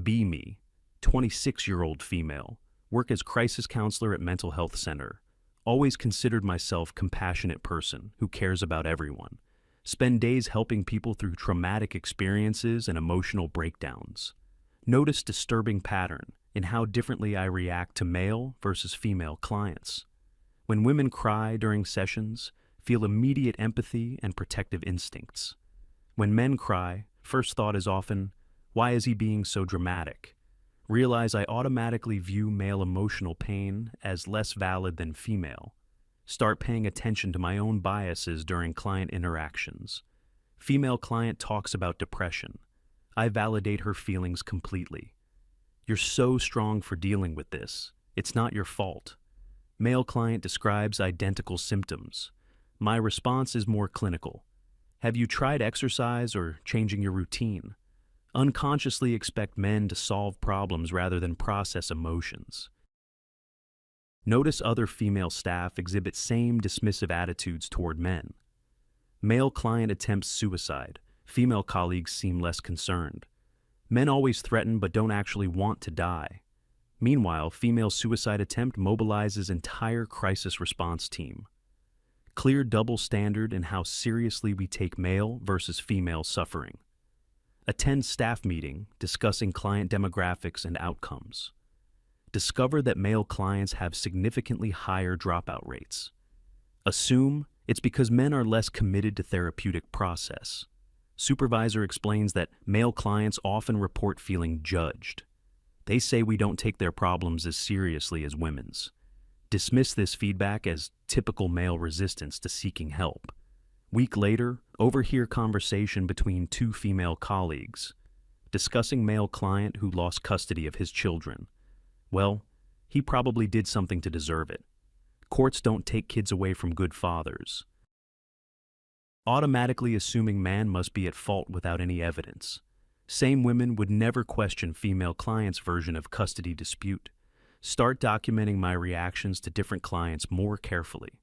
Be me, 26-year-old female, work as crisis counselor at mental health center. Always considered myself compassionate person who cares about everyone. Spend days helping people through traumatic experiences and emotional breakdowns. Notice disturbing pattern in how differently I react to male versus female clients. When women cry during sessions, feel immediate empathy and protective instincts. When men cry, first thought is often, why is he being so dramatic? Realize I automatically view male emotional pain as less valid than female. Start paying attention to my own biases during client interactions. Female client talks about depression. I validate her feelings completely. You're so strong for dealing with this. It's not your fault. Male client describes identical symptoms. My response is more clinical. Have you tried exercise or changing your routine? Unconsciously expect men to solve problems rather than process emotions. Notice other female staff exhibit same dismissive attitudes toward men. Male client attempts suicide. Female colleagues seem less concerned. Men always threaten but don't actually want to die. Meanwhile, female suicide attempt mobilizes entire crisis response team. Clear double standard in how seriously we take male versus female suffering. Attend staff meeting discussing client demographics and outcomes. Discover that male clients have significantly higher dropout rates. Assume it's because men are less committed to therapeutic process. Supervisor explains that male clients often report feeling judged. They say we don't take their problems as seriously as women's. Dismiss this feedback as typical male resistance to seeking help. Week later, overhear conversation between two female colleagues, discussing male client who lost custody of his children. Well, he probably did something to deserve it. Courts don't take kids away from good fathers. Automatically assuming man must be at fault without any evidence. Same women would never question female clients' version of custody dispute. Start documenting my reactions to different clients more carefully.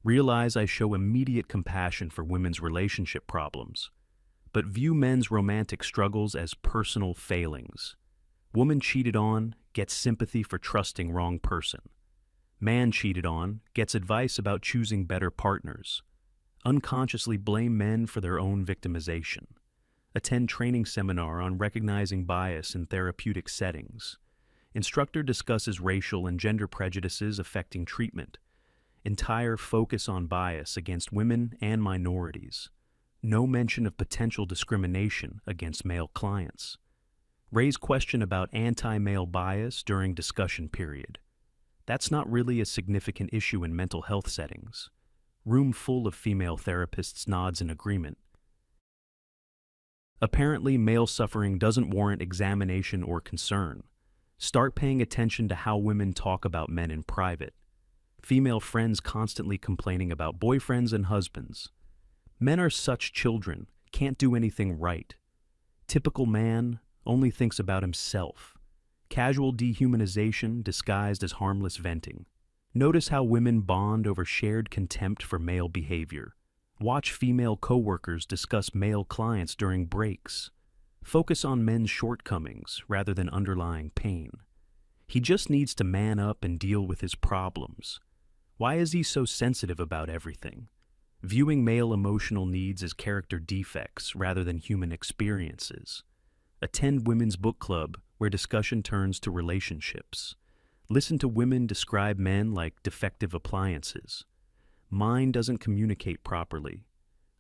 Realize I show immediate compassion for women's relationship problems, but view men's romantic struggles as personal failings. Woman cheated on gets sympathy for trusting wrong person. Man cheated on gets advice about choosing better partners. Unconsciously blame men for their own victimization. Attend training seminar on recognizing bias in therapeutic settings. Instructor discusses racial and gender prejudices affecting treatment. Entire focus on bias against women and minorities. No mention of potential discrimination against male clients. Raise question about anti-male bias during discussion period. That's not really a significant issue in mental health settings. Room full of female therapists nods in agreement. Apparently, male suffering doesn't warrant examination or concern. Start paying attention to how women talk about men in private. Female friends constantly complaining about boyfriends and husbands. Men are such children, can't do anything right. Typical man only thinks about himself. Casual dehumanization disguised as harmless venting. Notice how women bond over shared contempt for male behavior. Watch female coworkers discuss male clients during breaks. Focus on men's shortcomings rather than underlying pain. He just needs to man up and deal with his problems. Why is he so sensitive about everything? Viewing male emotional needs as character defects rather than human experiences. Attend women's book club where discussion turns to relationships. Listen to women describe men like defective appliances. Mine doesn't communicate properly.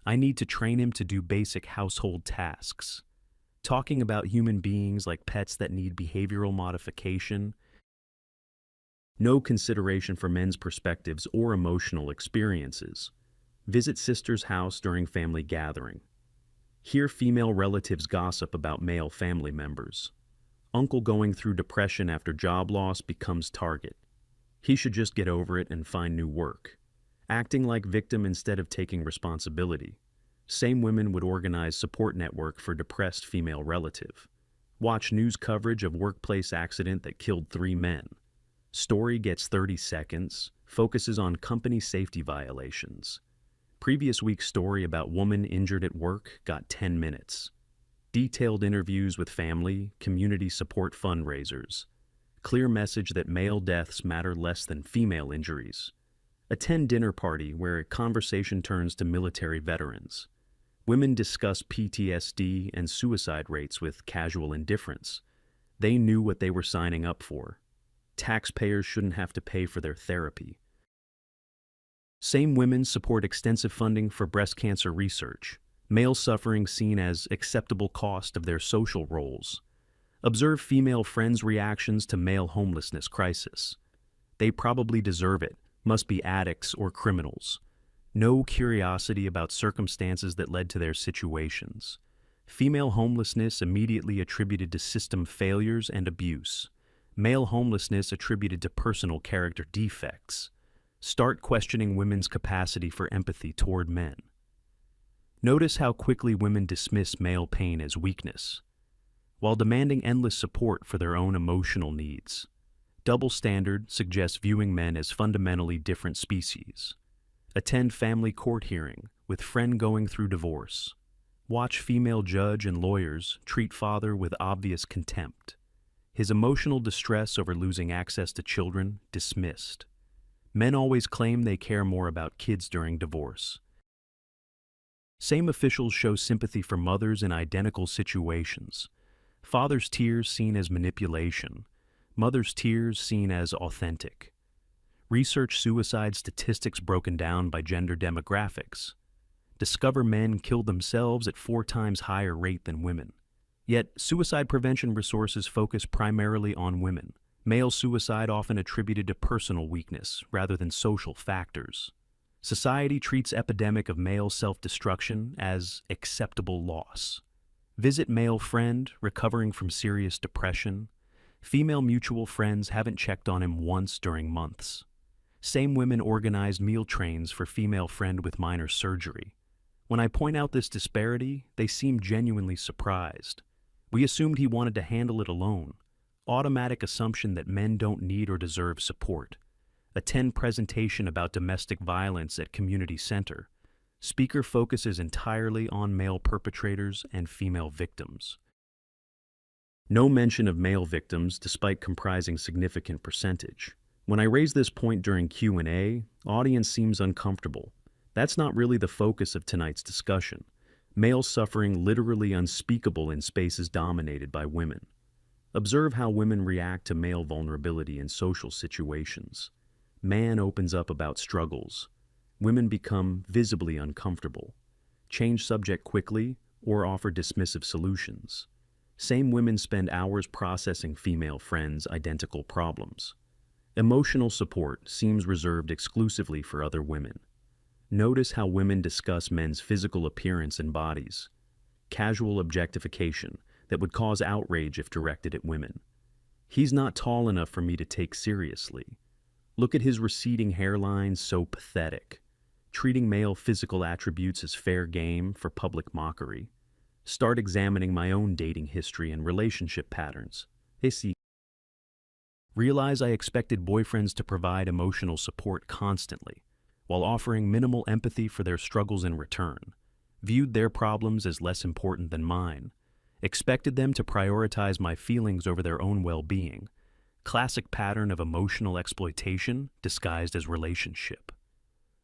I need to train him to do basic household tasks. Talking about human beings like pets that need behavioral modification. No consideration for men's perspectives or emotional experiences. Visit sister's house during family gathering. Hear female relatives gossip about male family members. Uncle going through depression after job loss becomes target. He should just get over it and find new work. Acting like victim instead of taking responsibility. Same women would organize support network for depressed female relative. Watch news coverage of workplace accident that killed 3 men. Story gets 30 seconds, focuses on company safety violations. Previous week's story about woman injured at work got 10 minutes. Detailed interviews with family, community support fundraisers. Clear message that male deaths matter less than female injuries. Attend dinner party where a conversation turns to military veterans. Women discuss PTSD and suicide rates with casual indifference. They knew what they were signing up for. Taxpayers shouldn't have to pay for their therapy. Same women support extensive funding for breast cancer research. Male suffering seen as acceptable cost of their social roles. Observe female friends' reactions to male homelessness crisis. They probably deserve it, must be addicts or criminals. No curiosity about circumstances that led to their situations. Female homelessness immediately attributed to system failures and abuse. Male homelessness attributed to personal character defects. Start questioning women's capacity for empathy toward men. Notice how quickly women dismiss male pain as weakness, while demanding endless support for their own emotional needs. Double standard suggests viewing men as fundamentally different species. Attend family court hearing with friend going through divorce. Watch female judge and lawyers treat father with obvious contempt. His emotional distress over losing access to children dismissed. Men always claim they care more about kids during divorce. Same officials show sympathy for mothers in identical situations. Father's tears seen as manipulation. Mother's tears seen as authentic. Research suicide statistics broken down by gender demographics. Discover men kill themselves at 4 times higher rate than women. Yet, suicide prevention resources focus primarily on women. Male suicide often attributed to personal weakness rather than social factors. Society treats epidemic of male self-destruction as acceptable loss. Visit male friend recovering from serious depression. Female mutual friends haven't checked on him once during months. Same women organized meal trains for female friend with minor surgery. When I point out this disparity, they seem genuinely surprised. We assumed he wanted to handle it alone. Automatic assumption that men don't need or deserve support. Attend presentation about domestic violence at community center. Speaker focuses entirely on male perpetrators and female victims. No mention of male victims despite comprising significant percentage. When I raise this point during Q&A, audience seems uncomfortable. That's not really the focus of tonight's discussion. Male suffering literally unspeakable in spaces dominated by women. Observe how women react to male vulnerability in social situations. Man opens up about struggles. Women become visibly uncomfortable, change subject quickly, or offer dismissive solutions. Same women spend hours processing female friends' identical problems. Emotional support seems reserved exclusively for other women. Notice how women discuss men's physical appearance and bodies. Casual objectification that would cause outrage if directed at women. He's not tall enough for me to take seriously. Look at his receding hairline, so pathetic. Treating male physical attributes as fair game for public mockery. Start examining my own dating history and relationship patterns. Realize I expected boyfriends to provide emotional support constantly, while offering minimal empathy for their struggles in return. Viewed their problems as less important than mine. Expected them to prioritize my feelings over their own well-being. Classic pattern of emotional exploitation disguised as relationship.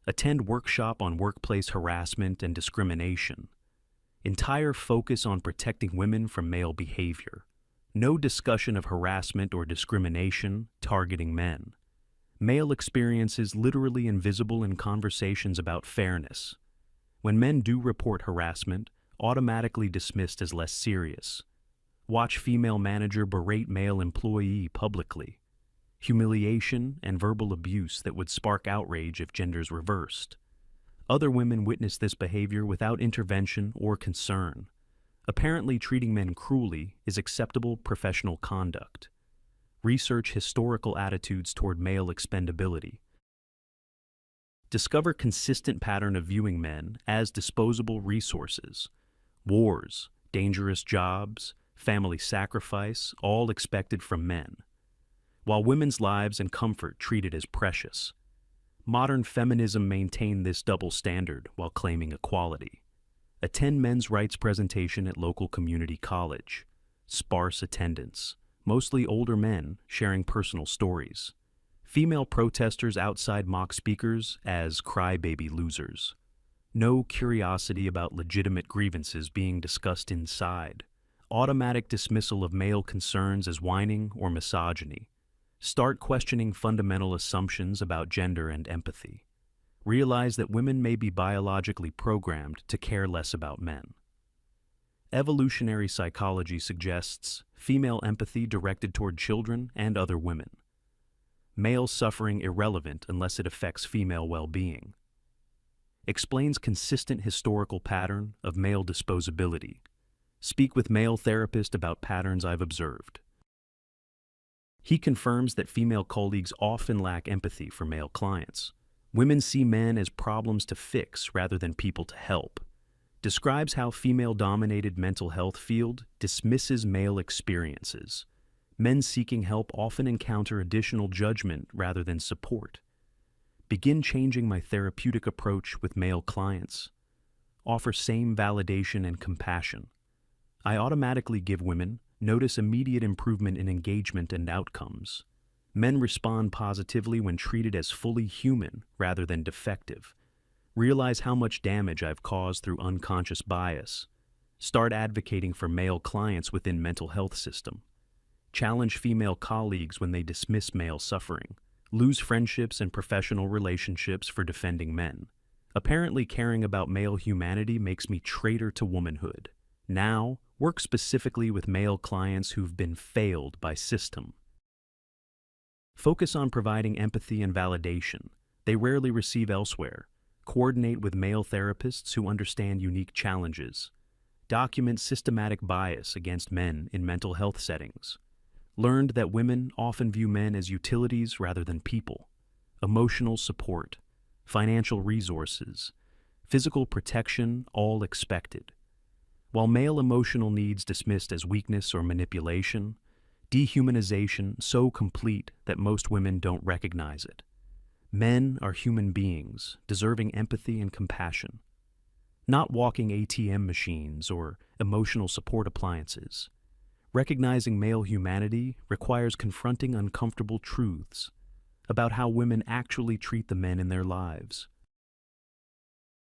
Attend workshop on workplace harassment and discrimination. Entire focus on protecting women from male behavior. No discussion of harassment or discrimination targeting men. Male experiences literally invisible in conversations about fairness. When men do report harassment, automatically dismissed as less serious. Watch female manager berate male employee publicly. Humiliation and verbal abuse that would spark outrage if genders reversed. Other women witness this behavior without intervention or concern. Apparently treating men cruelly is acceptable professional conduct. Research historical attitudes toward male expendability. Discover consistent pattern of viewing men as disposable resources. Wars, dangerous jobs, family sacrifice, all expected from men, while women's lives and comfort treated as precious. Modern feminism maintained this double standard while claiming equality. Attend men's rights presentation at local community college. Sparse attendance. Mostly older men sharing personal stories. Female protesters outside mock speakers as crybaby losers. No curiosity about legitimate grievances being discussed inside. Automatic dismissal of male concerns as whining or misogyny. Start questioning fundamental assumptions about gender and empathy. Realize that women may be biologically programmed to care less about men. Evolutionary psychology suggests female empathy directed toward children and other women. Male suffering irrelevant unless it affects female well-being. Explains consistent historical pattern of male disposability. Speak with male therapist about patterns I've observed. He confirms that female colleagues often lack empathy for male clients. Women see men as problems to fix rather than people to help. Describes how female-dominated mental health field dismisses male experiences. Men seeking help often encounter additional judgment rather than support. Begin changing my therapeutic approach with male clients. Offer same validation and compassion. I automatically give women, notice immediate improvement in engagement and outcomes. Men respond positively when treated as fully human rather than defective. Realize how much damage I've caused through unconscious bias. Start advocating for male clients within mental health system. Challenge female colleagues when they dismiss male suffering. Lose friendships and professional relationships for defending men. Apparently caring about male humanity makes me traitor to womanhood. Now, work specifically with male clients who've been failed by system. Focus on providing empathy and validation. They rarely receive elsewhere. Coordinate with male therapists who understand unique challenges. Document systematic bias against men in mental health settings. Learned that women often view men as utilities rather than people. Emotional support, financial resources, physical protection, all expected. While male emotional needs dismissed as weakness or manipulation, dehumanization so complete that most women don't recognize it. Men are human beings, deserving empathy and compassion. Not walking ATM machines or emotional support appliances. Recognizing male humanity requires confronting uncomfortable truths about how women actually treat the men in their lives.